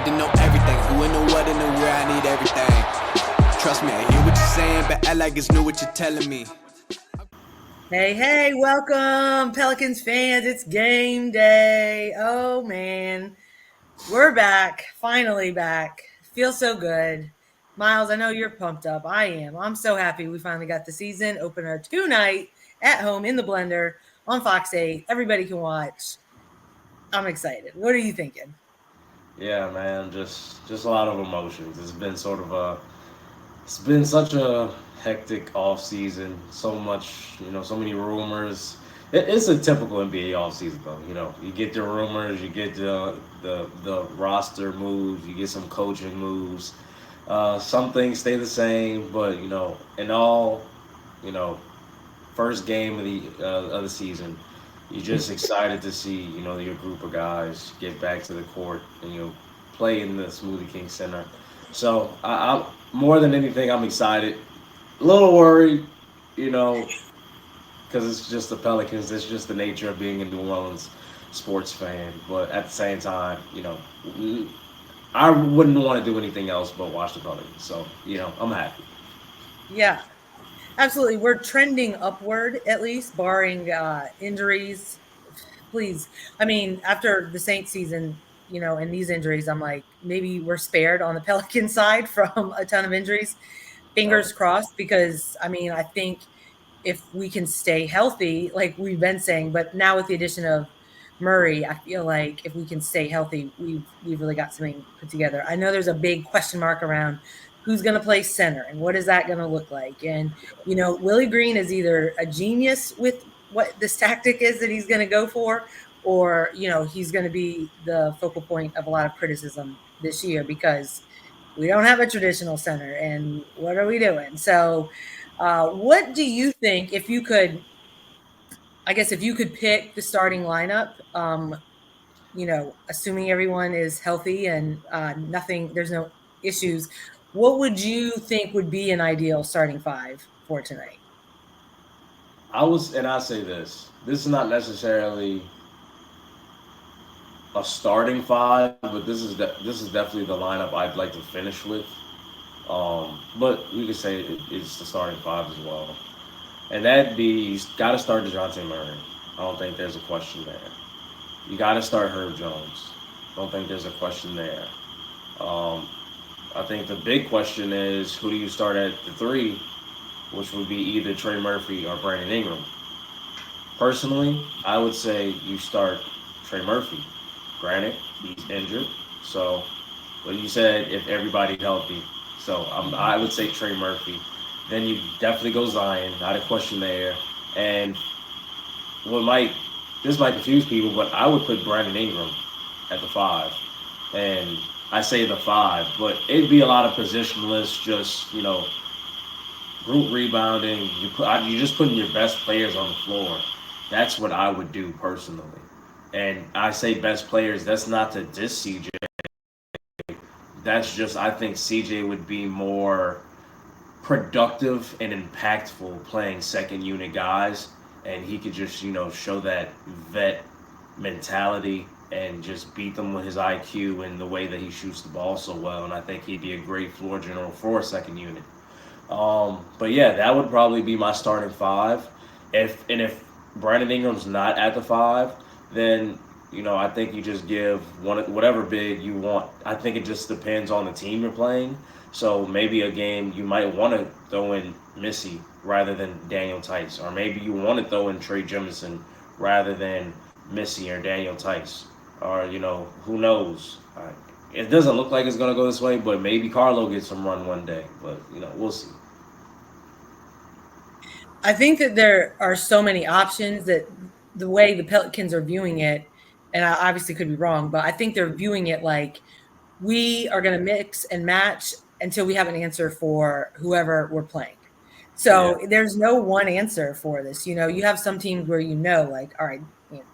to know everything. Who and the what and the where, I need everything. Trust me, I hear what you're saying, but act like it's new what you're telling me. Hey, welcome, Pelicans fans. It's game day. Oh, man. We're back. Finally back. Feels so good. Miles, I know you're pumped up. I am. I'm so happy we finally got the season opener tonight at home in the blender on Fox 8. Everybody can watch. I'm excited. What are you thinking? Yeah, man, just a lot of emotions. It's been such a hectic off season. So much, so many rumors. It's a typical NBA off season though. You get the rumors, you get the roster moves, you get some coaching moves. Some things stay the same, but in all, you know, first game of the season, you're just excited to see your group of guys get back to the court and play in the Smoothie King Center. So I'm more than anything, I'm excited. A little worried, you know, because it's just the Pelicans. It's just the nature of being a New Orleans sports fan. But at the same time, I wouldn't want to do anything else but watch the Pelicans. So I'm happy. Yeah, absolutely. We're trending upward, at least, barring injuries. Please. I mean, after the Saints season, and these injuries, I'm like, maybe we're spared on the Pelican side from a ton of injuries. Right. Fingers crossed, because I mean, I think if we can stay healthy, like we've been saying, but now with the addition of Murray, I feel like if we can stay healthy, we've really got something put together. I know there's a big question mark around who's going to play center and what is that going to look like. And Willie Green is either a genius with what this tactic is that he's going to go for, or he's going to be the focal point of a lot of criticism this year because we don't have a traditional center, and what are we doing? So, what do you think if you could? I guess if you could pick the starting lineup, assuming everyone is healthy and there's no issues, what would you think would be an ideal starting five for tonight? And I say this. This is not necessarily a starting five, but this is definitely the lineup I'd like to finish with. But we could say it's the starting five as well, and that'd be you got to start Dejounte Murray. I don't think there's a question there. You got to start Herb Jones. Don't think there's a question there. Um, I think the big question is who do you start at the three, which would be either Trey Murphy or Brandon Ingram. Personally, I would say you start Trey Murphy. Granted, he's injured, so but you said if everybody's healthy, so I would say Trey Murphy. Then you definitely go Zion, not a question there. And what might this might confuse people, but I would put Brandon Ingram at the five, and I say the five, but it'd be a lot of positionless, just group rebounding. You just putting your best players on the floor. That's what I would do personally. And I say best players. That's not to diss CJ. That's just I think CJ would be more productive and impactful playing second unit guys, and he could just show that vet mentality and just beat them with his IQ and the way that he shoots the ball so well. And I think he'd be a great floor general for a second unit. But yeah, that would probably be my starting five. If Brandon Ingram's not at the five, then I think you just give whatever big you want. I think it just depends on the team you're playing. So maybe a game you might want to throw in Missy rather than Daniel Tice, or maybe you want to throw in Trey Jemison rather than Missy or Daniel Tice, or who knows. It doesn't look like it's gonna go this way, but maybe Carlo gets some run one day. But we'll see. I think that there are so many options that the way the Pelicans are viewing it, and I obviously could be wrong, but I think they're viewing it like we are going to mix and match until we have an answer for whoever we're playing. Yeah. So there's no one answer for this. You have some teams where like, all right,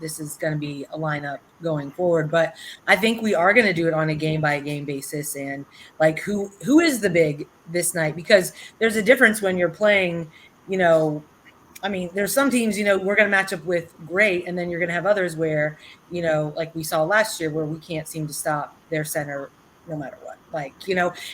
this is going to be a lineup going forward. But I think we are going to do it on a game by game basis, and like who is the big this night, because there's a difference when you're playing. You know, I mean, there's some teams, we're going to match up with great, and then you're going to have others where, like we saw last year, where we can't seem to stop their center no matter what. Like,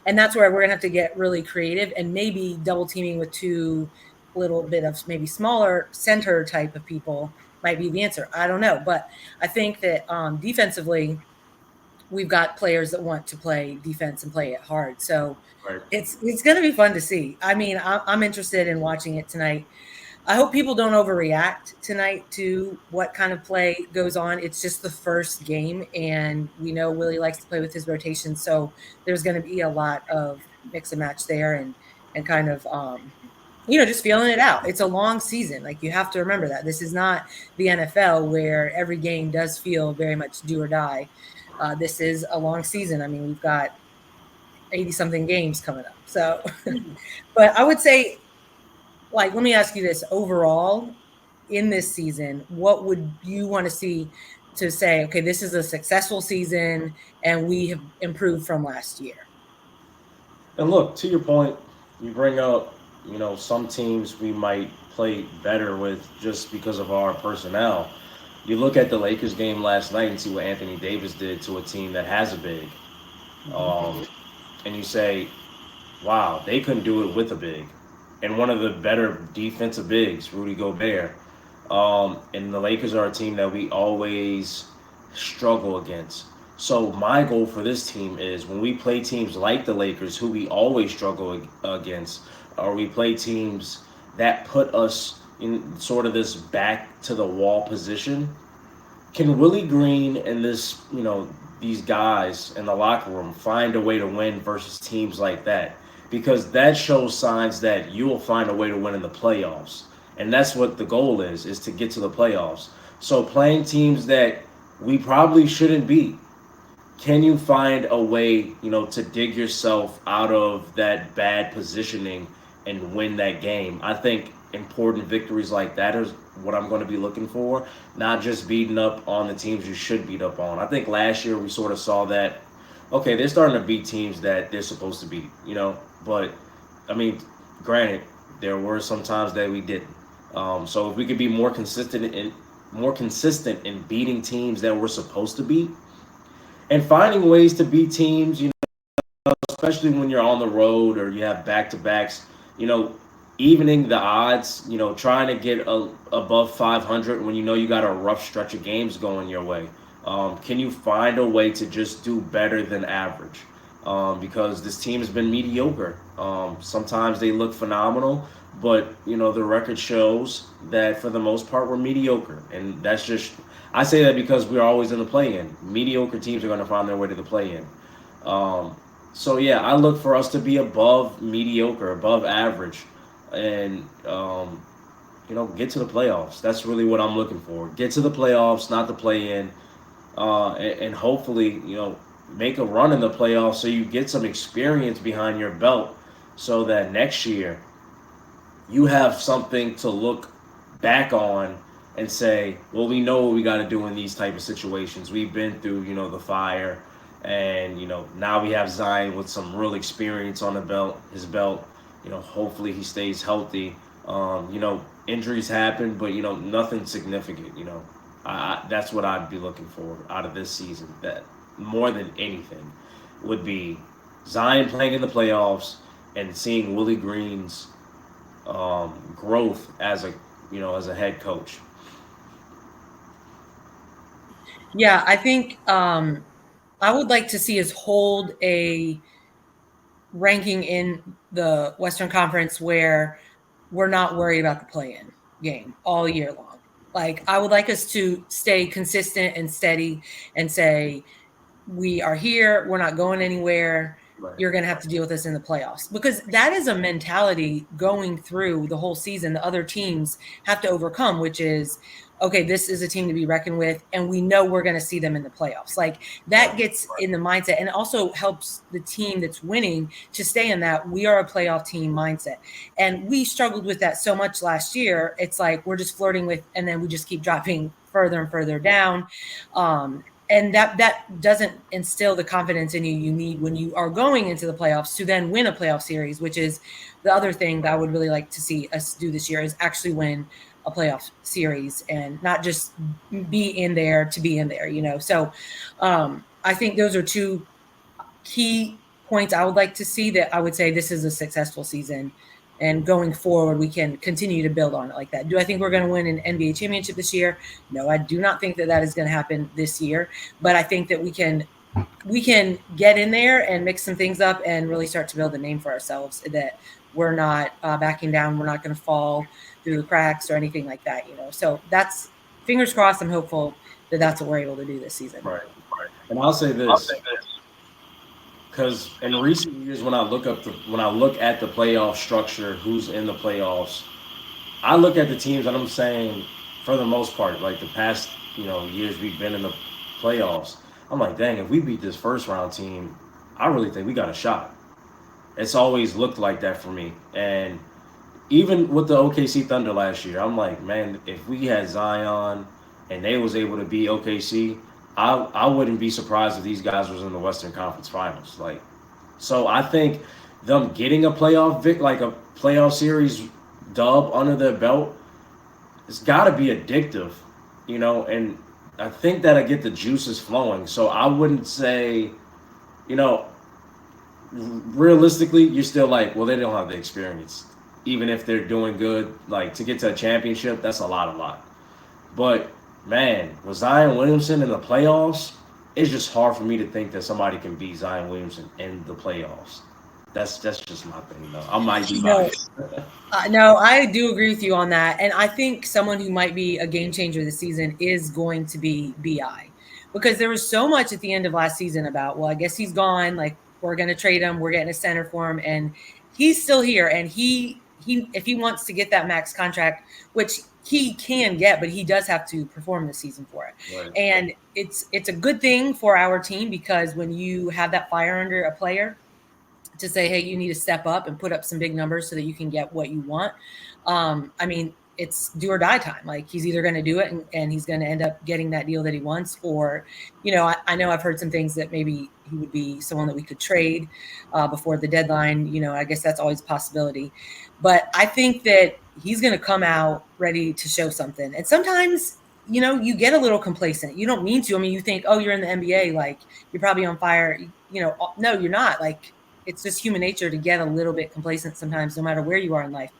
and that's where we're gonna have to get really creative, and maybe double teaming with two little bit of maybe smaller center type of people might be the answer. I don't know, but I think that defensively, we've got players that want to play defense and play it hard. So Right. it's going to be fun to see. I mean, I'm interested in watching it tonight. I hope people don't overreact tonight to what kind of play goes on. It's just the first game, and we know Willie likes to play with his rotation, so there's going to be a lot of mix and match there, and kind of just feeling it out. It's a long season. Like, you have to remember that this is not the NFL where every game does feel very much do or die. This is a long season. I mean, we've got 80 something games coming up. So, but I would say, like, let me ask you this: overall, in this season, what would you want to see to say, okay, this is a successful season and we have improved from last year? And look, to your point, you bring up, some teams we might play better with just because of our personnel. You look at the Lakers game last night and see what Anthony Davis did to a team that has a big. And you say, wow, they couldn't do it with a big. And one of the better defensive bigs, Rudy Gobert. And the Lakers are a team that we always struggle against. So my goal for this team is when we play teams like the Lakers, who we always struggle against, or we play teams that put us in sort of this back to the wall position, can Willie Green and these guys in the locker room find a way to win versus teams like that? Because that shows signs that you will find a way to win in the playoffs. And that's what the goal is to get to the playoffs. So playing teams that we probably shouldn't beat, can you find a way, to dig yourself out of that bad positioning and win that game? I think important victories like that is what I'm going to be looking for, not just beating up on the teams you should beat up on. I think last year we sort of saw that, okay, they're starting to beat teams that they're supposed to beat, but I mean, granted, there were some times that we didn't. So if we could be more consistent in beating teams that we're supposed to beat, and finding ways to beat teams, especially when you're on the road or you have back-to-backs, evening the odds, trying to get above 500 when you got a rough stretch of games going your way. Can you find a way to just do better than average? Because this team has been mediocre. Sometimes they look phenomenal, but the record shows that for the most part we're mediocre, and that's just, I say that because we're always in the play-in. Mediocre teams are going to find their way to the play-in. So yeah, I look for us to be above mediocre, above average, and get to the playoffs. That's really what I'm looking for. Get to the playoffs, not the play-in, and hopefully make a run in the playoffs so you get some experience behind your belt, so that next year you have something to look back on and say, well, we know what we got to do in these type of situations. We've been through, the fire, and, now we have Zion with some real experience on his belt. Hopefully he stays healthy. Injuries happen, but, nothing significant, that's what I'd be looking for out of this season. That more than anything would be Zion playing in the playoffs and seeing Willie Green's growth as a head coach. Yeah, I think I would like to see us hold a ranking in the Western Conference where we're not worried about the play-in game all year long. Like, I would like us to stay consistent and steady and say, we are here, we're not going anywhere. Right. You're going to have to deal with us in the playoffs, because that is a mentality going through the whole season the other teams have to overcome, which is, okay, this is a team to be reckoned with, and we know we're going to see them in the playoffs. Like, that gets in the mindset, and it also helps the team that's winning to stay in that we are a playoff team mindset. And we struggled with that so much last year. It's like we're just flirting with, and then we just keep dropping further and further down. And that doesn't instill the confidence in you need when you are going into the playoffs to then win a playoff series, which is the other thing that I would really like to see us do this year, is actually win a playoff series and not just be in there to be in there, So I think those are two key points I would like to see that I would say this is a successful season. And going forward, we can continue to build on it like that. Do I think we're going to win an NBA championship this year? No, I do not think that that is going to happen this year. But I think that we can get in there and mix some things up and really start to build a name for ourselves, that we're not backing down. We're not going to fall through the cracks or anything like that, So that's, fingers crossed. I'm hopeful that that's what we're able to do this season. Right. And I'll say this, because in recent years, when I look at the playoff structure, who's in the playoffs, I look at the teams and I'm saying, for the most part, like the past years we've been in the playoffs, I'm like, dang, if we beat this first round team, I really think we got a shot. It's always looked like that for me. And even with the OKC Thunder last year, I'm like, man, if we had Zion and they was able to beat OKC, I wouldn't be surprised if these guys was in the Western Conference Finals. So I think them getting a playoff series dub under their belt, it's got to be addictive, and I think that'll get the juices flowing. So I wouldn't say, realistically, you're still like, well, they don't have the experience. Even if they're doing good, to get to a championship, that's a lot. But, man, with Zion Williamson in the playoffs, it's just hard for me to think that somebody can beat Zion Williamson in the playoffs. That's just my thing, though. I might be biased. No, I do agree with you on that. And I think someone who might be a game changer this season is going to be BI. Because there was so much at the end of last season about, well, I guess he's gone. We're going to trade him. We're getting a center for him. And he's still here. And he if he wants to get that max contract, which he can get, but he does have to perform this season for it. Right. And it's a good thing for our team, because when you have that fire under a player to say, hey, you need to step up and put up some big numbers so that you can get what you want. It's do or die time. He's either going to do it and he's going to end up getting that deal that he wants, or, I know I've heard some things that maybe he would be someone that we could trade before the deadline. I guess that's always a possibility. But I think that he's going to come out ready to show something. And sometimes, you get a little complacent. You don't mean to. You think, oh, you're in the NBA, you're probably on fire. No, you're not. It's just human nature to get a little bit complacent sometimes, no matter where you are in life.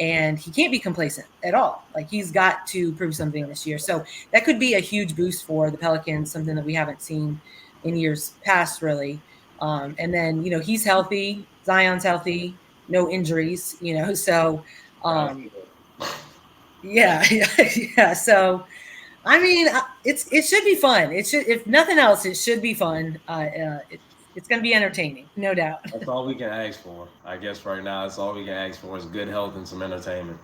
And he can't be complacent at all. He's got to prove something this year. So that could be a huge boost for the Pelicans, something that we haven't seen in years past, really. And then, he's healthy. Zion's healthy. No injuries, So, yeah. So, it should be fun. It should, if nothing else, it should be fun. It's going to be entertaining, no doubt. That's all we can ask for. I guess right now, that's all we can ask for is good health and some entertainment.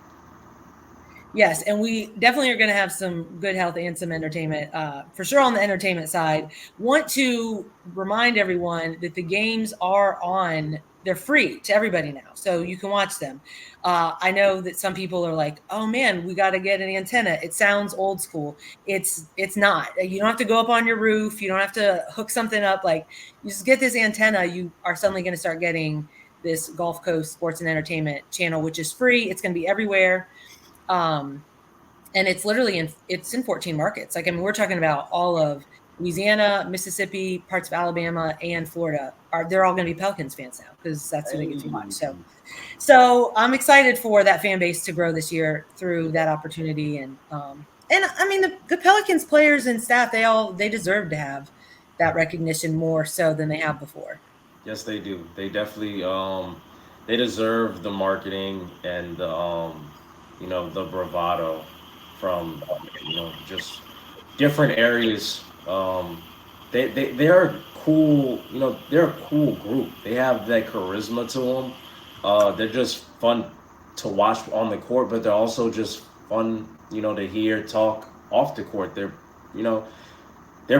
Yes, and we definitely are going to have some good health and some entertainment. For sure on the entertainment side, want to remind everyone that the games are on. They're free to everybody now, so you can watch them. I know that some people are like, oh man, we got to get an antenna. It sounds old school. It's not. You don't have to go up on your roof. You don't have to hook something up. You just get this antenna. You are suddenly going to start getting this Gulf Coast Sports and Entertainment channel, which is free. It's going to be everywhere. And it's literally it's in 14 markets. We're talking about all of Louisiana, Mississippi, parts of Alabama, and Florida. They're all going to be Pelicans fans now, because that's who they get to watch. So I'm excited for that fan base to grow this year through that opportunity. And the Pelicans players and staff, they deserve to have that recognition more so than they have before. Yes, they do. They definitely they deserve the marketing and the the bravado from just different areas. They're cool. They're a cool group. They have that charisma to them. They're just fun to watch on the court, but they're also just fun, to hear talk off the court. They're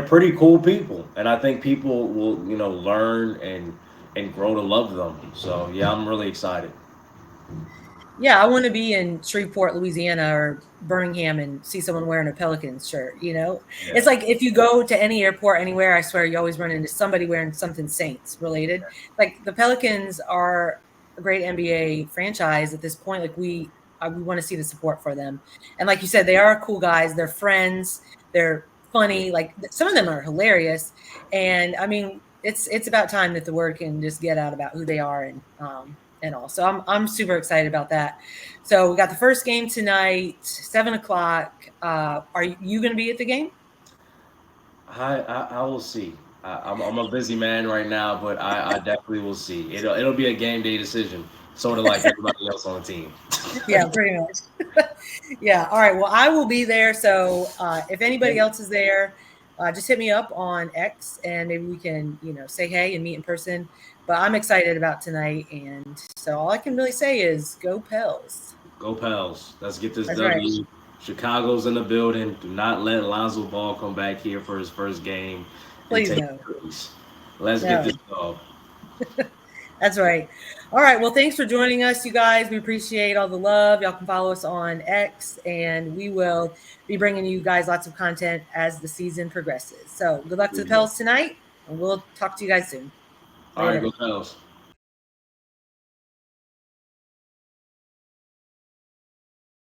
pretty cool people, and I think people will, learn and grow to love them. So yeah, I'm really excited. Yeah, I want to be in Shreveport, Louisiana, or Birmingham and see someone wearing a Pelicans shirt. Yeah. It's like if you go to any airport anywhere, I swear you always run into somebody wearing something Saints related. The Pelicans are a great NBA franchise at this point. We want to see the support for them. And like you said, they are cool guys. They're friends. They're funny. Some of them are hilarious. And it's about time that the word can just get out about who they are and all. So I'm super excited about that. So we got the first game tonight, 7:00. Are you going to be at the game? I will see. I'm a busy man right now, but I definitely will see. It'll be a game day decision, sort of like everybody else on the team. Yeah, pretty much. Yeah. All right. Well, I will be there. So if anybody else is there, just hit me up on X and maybe we can, say hey and meet in person. But I'm excited about tonight. And so all I can really say is go Pels. Go Pels. Let's get this That's right. W. Chicago's in the building. Do not let Lonzo Ball come back here for his first game and Please take no. threes. Let's get No. this dog. That's right. All right. Well, thanks for joining us, you guys. We appreciate all the love. Y'all can follow us on X, and we will be bringing you guys lots of content as the season progresses. So good luck to the Pels tonight, and we'll talk to you guys soon. All right, Later. go Pels.